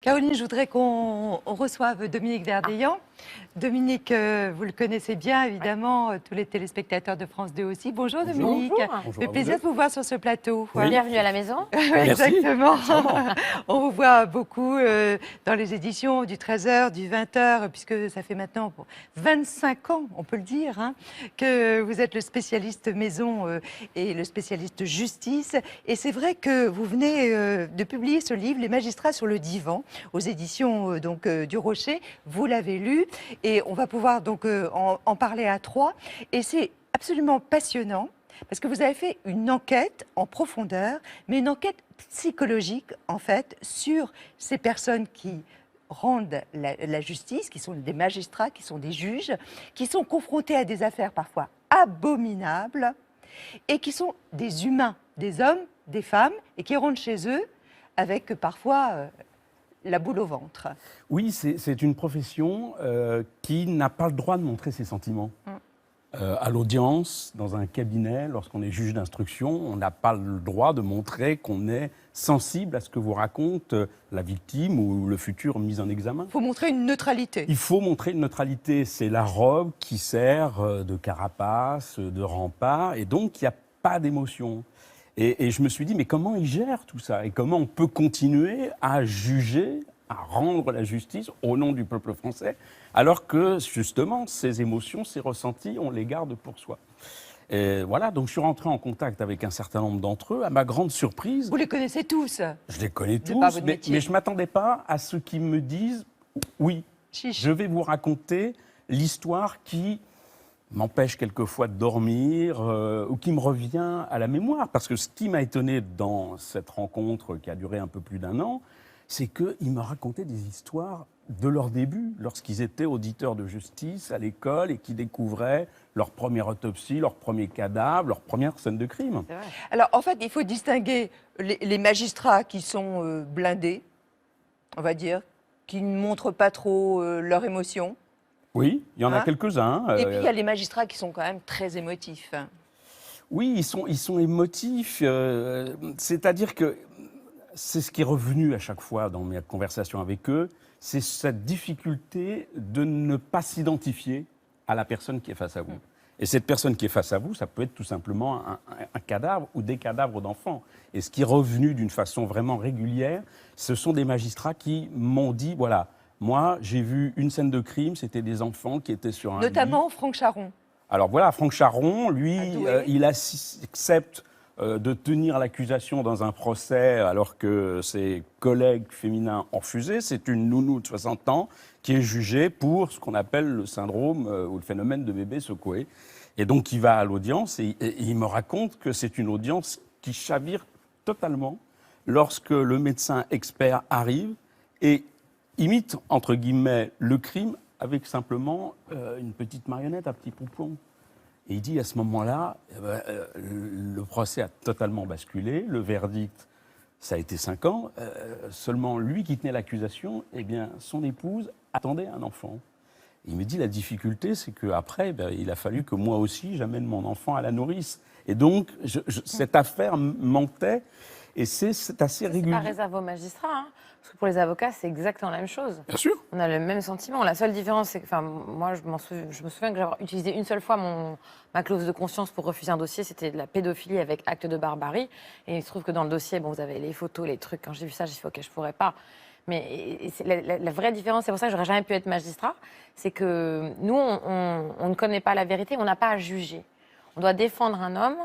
Caroline, je voudrais qu'on reçoive Dominique Verdeillan. Dominique, vous le connaissez bien, évidemment, tous les téléspectateurs de France 2 aussi. Bonjour Dominique, Bonjour. ça fait plaisir de vous voir sur ce plateau. Oui. Bienvenue à la maison. Exactement. On vous voit beaucoup dans les éditions du 13h, du 20h, puisque ça fait maintenant 25 ans, on peut le dire, hein, que vous êtes le spécialiste maison et le spécialiste justice. Et c'est vrai que vous venez de publier ce livre, Les magistrats sur le divan, aux éditions du Rocher. Vous l'avez lu et on va pouvoir donc en parler à trois. Et c'est absolument passionnant parce que vous avez fait une enquête en profondeur, mais une enquête psychologique en fait sur ces personnes qui rendent la justice, qui sont des magistrats, qui sont des juges, qui sont confrontés à des affaires parfois abominables et qui sont des humains, des hommes, des femmes, et qui rentrent chez eux avec parfois la boule au ventre. Oui, c'est une profession qui n'a pas le droit de montrer ses sentiments. À l'audience, dans un cabinet, lorsqu'on est juge d'instruction, on n'a pas le droit de montrer qu'on est sensible à ce que vous raconte la victime ou le futur mis en examen. Il faut montrer une neutralité. Il faut montrer une neutralité. C'est la robe qui sert de carapace, de rempart, et donc il n'y a pas d'émotion. Et je me suis dit, mais comment ils gèrent tout ça? Et comment on peut continuer à juger, à rendre la justice au nom du peuple français, alors que, justement, ces émotions, ces ressentis, on les garde pour soi. Et voilà, donc je suis rentré en contact avec un certain nombre d'entre eux. À ma grande surprise... Vous les connaissez tous? Je les connais tous, mais je ne m'attendais pas à ce qu'ils me disent, oui, je vais vous raconter l'histoire qui m'empêche quelquefois de dormir ou qui me revient à la mémoire. Parce que ce qui m'a étonné dans cette rencontre qui a duré un peu plus d'1 an, c'est qu'ils me racontaient des histoires de leur début, lorsqu'ils étaient auditeurs de justice à l'école et qui découvraient leur première autopsie, leur premier cadavre, leur première scène de crime. Alors, en fait, il faut distinguer les magistrats qui sont blindés, on va dire, qui ne montrent pas trop leurs émotions. Oui, il y en a quelques-uns. Et puis, il y a les magistrats qui sont quand même très émotifs. Oui, ils sont émotifs. C'est-à-dire que c'est ce qui est revenu à chaque fois dans mes conversations avec eux, c'est cette difficulté de ne pas s'identifier à la personne qui est face à vous. Et cette personne qui est face à vous, ça peut être tout simplement un cadavre ou des cadavres d'enfants. Et ce qui est revenu d'une façon vraiment régulière, ce sont des magistrats qui m'ont dit, voilà, moi, j'ai vu une scène de crime, c'était des enfants qui étaient sur un Notamment lit. Franck Charon. Alors voilà, Franck Charon, lui, il accepte de tenir l'accusation dans un procès alors que ses collègues féminins ont refusé. C'est une nounou de 60 ans qui est jugée pour ce qu'on appelle le syndrome ou le phénomène de bébé secoué. Et donc il va à l'audience et il me raconte que c'est une audience qui chavire totalement lorsque le médecin expert arrive et imite, entre guillemets, le crime avec simplement une petite marionnette, un petit poupon. Et il dit à ce moment-là, le procès a totalement basculé, le verdict, ça a été 5 ans, seulement lui qui tenait l'accusation, eh bien, son épouse attendait un enfant. Et il me dit, la difficulté, c'est qu'après, il a fallu que moi aussi, j'amène mon enfant à la nourrice. Et donc, cette affaire mentait, et c'est assez régulier. C'est pas réservé aux magistrats, hein, parce que pour les avocats, c'est exactement la même chose. Bien sûr. On a le même sentiment. La seule différence, c'est que, enfin, moi, je me souviens que j'avais utilisé une seule fois ma clause de conscience pour refuser un dossier, c'était de la pédophilie avec acte de barbarie. Et il se trouve que dans le dossier, bon, vous avez les photos, les trucs. Quand j'ai vu ça, j'ai dit, ok, je pourrais pas. Mais la vraie différence, c'est pour ça que j'aurais jamais pu être magistrat, c'est que nous, on ne connaît pas la vérité, on n'a pas à juger. On doit défendre un homme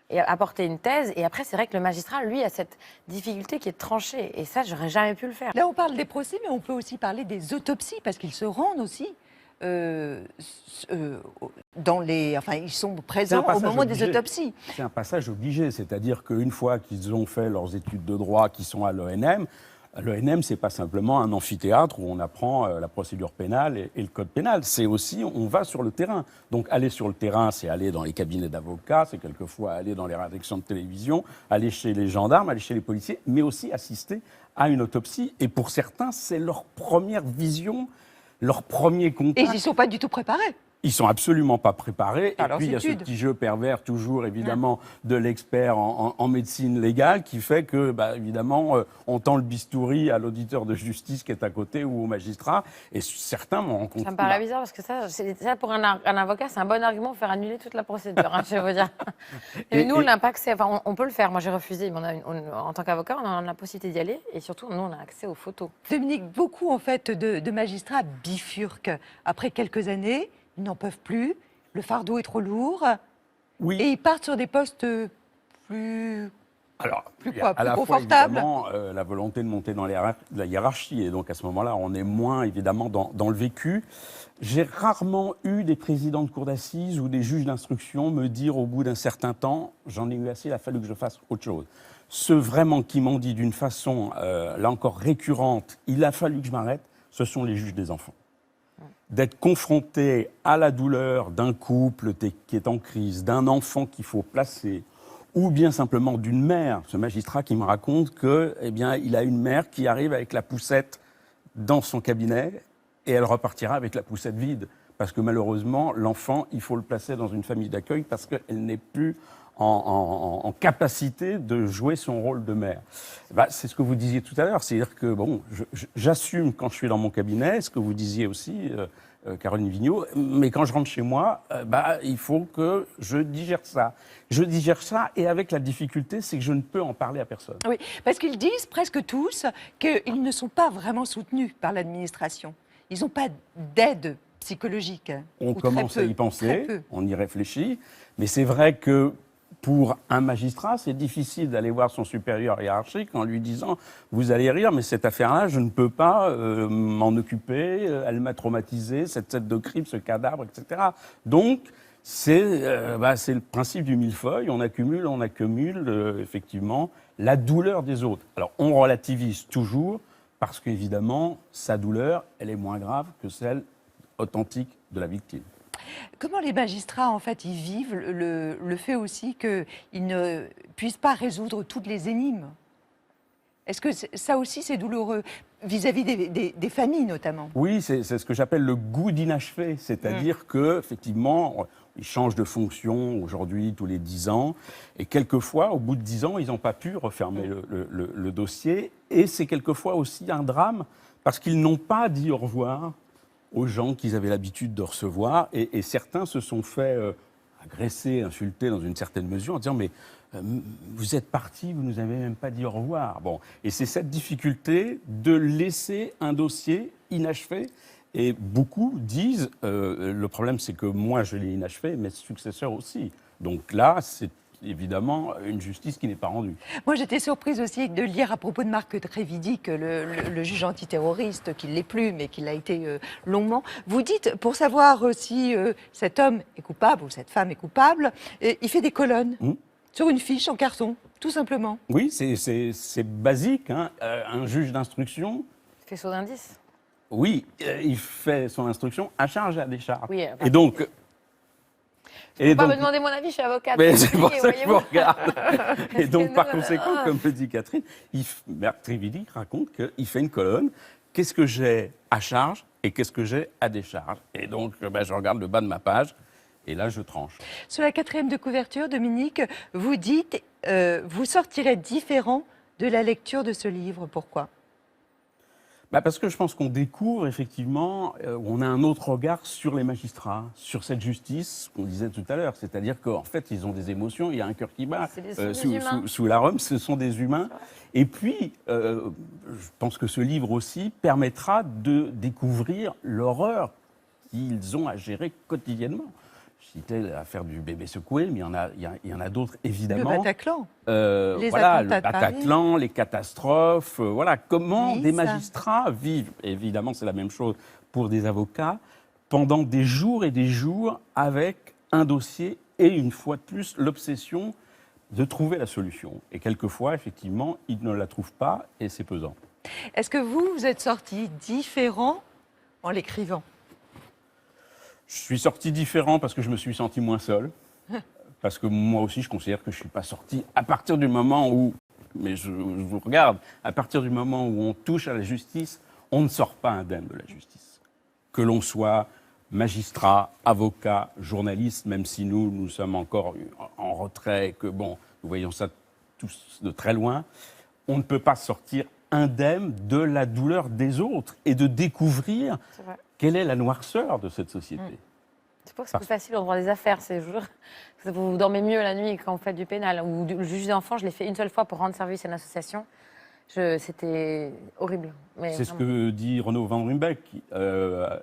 et apporter une thèse. Et après, c'est vrai que le magistrat, lui, a cette difficulté qui est tranchée. Et ça, j'aurais jamais pu le faire. Là, on parle des procès, mais on peut aussi parler des autopsies, parce qu'ils se rendent aussi dans les... Enfin, ils sont présents au moment des autopsies. C'est un passage obligé, c'est-à-dire qu'une fois qu'ils ont fait leurs études de droit, qu'ils sont à l'ENM, l'ENM, ce n'est pas simplement un amphithéâtre où on apprend la procédure pénale et le code pénal. C'est aussi, on va sur le terrain. Donc aller sur le terrain, c'est aller dans les cabinets d'avocats, c'est quelquefois aller dans les rédactions de télévision, aller chez les gendarmes, aller chez les policiers, mais aussi assister à une autopsie. Et pour certains, c'est leur première vision, leur premier contact. Et ils n'y sont pas du tout préparés. Ils sont absolument pas préparés. Par Et puis, il y a ce études. petit jeu pervers, toujours, évidemment, de l'expert en médecine légale qui fait que, bah, évidemment, on tend le bistouri à l'auditeur de justice qui est à côté ou au magistrat. Et certains m'ont rencontré. Ça me paraît bizarre parce que ça pour un avocat, c'est un bon argument pour faire annuler toute la procédure, je vais vous dire. Et nous, on n'a pas accès, enfin, on peut le faire. Moi, j'ai refusé, mais en tant qu'avocat, on a la possibilité d'y aller. Et surtout, nous, on a accès aux photos. Dominique, beaucoup en fait de magistrats bifurquent. Après quelques années, ils n'en peuvent plus, le fardeau est trop lourd, Oui. et ils partent sur des postes plus... Alors, Plus il y a quoi, à plus la fois, confortable évidemment, la volonté de monter dans la hiérarchie. Et donc, à ce moment-là, on est moins, évidemment, dans le vécu. J'ai rarement eu des présidents de cour d'assises ou des juges d'instruction me dire, au bout d'un certain temps, j'en ai eu assez, il a fallu que je fasse autre chose. Ceux vraiment qui m'ont dit d'une façon, là encore, récurrente, il a fallu que je m'arrête, ce sont les juges des enfants. D'être confronté à la douleur d'un couple qui est en crise, d'un enfant qu'il faut placer, ou bien simplement d'une mère, ce magistrat qui me raconte que, eh bien, il a une mère qui arrive avec la poussette dans son cabinet et elle repartira avec la poussette vide. Parce que malheureusement, l'enfant, il faut le placer dans une famille d'accueil parce qu'elle n'est plus en capacité de jouer son rôle de mère. Bah, c'est ce que vous disiez tout à l'heure, c'est-à-dire que bon, j'assume quand je suis dans mon cabinet, ce que vous disiez aussi, Caroline Vigneault, mais quand je rentre chez moi, bah, il faut que je digère ça. Je digère ça et avec la difficulté, c'est que je ne peux en parler à personne. Oui, parce qu'ils disent presque tous qu'ils ne sont pas vraiment soutenus par l'administration. Ils n'ont pas d'aide psychologique. On ou très commence à peu, y très penser, peu. on y réfléchit, mais c'est vrai que pour un magistrat, c'est difficile d'aller voir son supérieur hiérarchique en lui disant « Vous allez rire, mais cette affaire-là, je ne peux pas m'en occuper, elle m'a traumatisé, cette tête de crime, ce cadavre, etc. » Donc, c'est le principe du millefeuille, on accumule, effectivement, la douleur des autres. Alors, on relativise toujours, parce qu'évidemment, sa douleur, elle est moins grave que celle authentique de la victime. Comment les magistrats, en fait, ils vivent le fait aussi qu'ils ne puissent pas résoudre toutes les énigmes? Est-ce que ça aussi, c'est douloureux vis-à-vis des familles, notamment? Oui, c'est ce que j'appelle le goût d'inachevé. C'est-à-dire qu'effectivement, ils changent de fonction aujourd'hui tous les 10 ans. Et quelquefois, au bout de 10 ans, ils n'ont pas pu refermer le dossier. Et c'est quelquefois aussi un drame parce qu'ils n'ont pas dit au revoir aux gens qu'ils avaient l'habitude de recevoir. Et certains se sont fait agresser, insulter dans une certaine mesure en disant « mais vous êtes parti, vous ne nous avez même pas dit au revoir ». Bon. Et c'est cette difficulté de laisser un dossier inachevé. Et beaucoup disent le problème c'est que moi je l'ai inachevé, mes successeurs aussi. Donc là, c'est évidemment une justice qui n'est pas rendue. Moi, j'étais surprise aussi de lire à propos de Marc Trévidic, le juge antiterroriste, qui ne l'est plus, mais qui l'a été longuement. Vous dites, pour savoir si cet homme est coupable ou cette femme est coupable, il fait des colonnes sur une fiche en carton, tout simplement. Oui, c'est basique. Hein. Un juge d'instruction... Faisceau d'indices. Oui, il fait son instruction à charge et à décharge. Oui, et donc... Je ne peux pas me demander mon avis, je suis avocate. Mais c'est pour ça que je vous regarde. Et donc, que par nous, conséquent, comme le dit Catherine, Marc Trévidic raconte qu'il fait une colonne. Qu'est-ce que j'ai à charge et qu'est-ce que j'ai à décharge? Et donc, je regarde le bas de ma page et là, je tranche. Sur la 4e de couverture, Dominique, vous dites, vous sortirez différent de la lecture de ce livre. Pourquoi? Parce que je pense qu'on découvre effectivement, on a un autre regard sur les magistrats, sur cette justice qu'on disait tout à l'heure. C'est-à-dire qu'en fait, ils ont des émotions, il y a un cœur qui bat sous la Rome, ce sont des humains. Et puis, je pense que ce livre aussi permettra de découvrir l'horreur qu'ils ont à gérer quotidiennement. Je citais l'affaire du bébé secoué, mais il y en a d'autres, évidemment. Le Bataclan. Le Bataclan, les catastrophes. Voilà, comment des magistrats vivent. Évidemment, c'est la même chose pour des avocats, pendant des jours et des jours avec un dossier et, une fois de plus, l'obsession de trouver la solution. Et quelquefois, effectivement, ils ne la trouvent pas et c'est pesant. Est-ce que vous êtes sorti différent en l'écrivant? Je suis sorti différent parce que je me suis senti moins seul. Parce que moi aussi, je considère que je ne suis pas sorti à partir du moment où, mais je vous regarde, à partir du moment où on touche à la justice, on ne sort pas indemne de la justice. Que l'on soit magistrats, avocats, journalistes, même si nous sommes encore en retrait, que bon, nous voyons ça tous de très loin, on ne peut pas sortir indemne de la douleur des autres et de découvrir quelle est la noirceur de cette société. C'est pour que c'est plus facile au droit des affaires, c'est jour. Vous dormez mieux la nuit quand vous faites du pénal. Ou le juge des enfants, je l'ai fait une seule fois pour rendre service à une association. C'était horrible. C'est ce que dit Renaud Van Ruymbeck.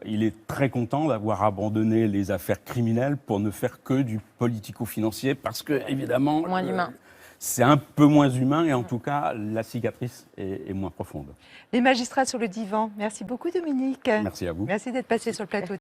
Il est très content d'avoir abandonné les affaires criminelles pour ne faire que du politico-financier parce que, évidemment, moins humain. C'est un peu moins humain et en tout cas, la cicatrice est moins profonde. Les magistrats sur le divan. Merci beaucoup, Dominique. Merci à vous. Merci d'être passé sur le plateau.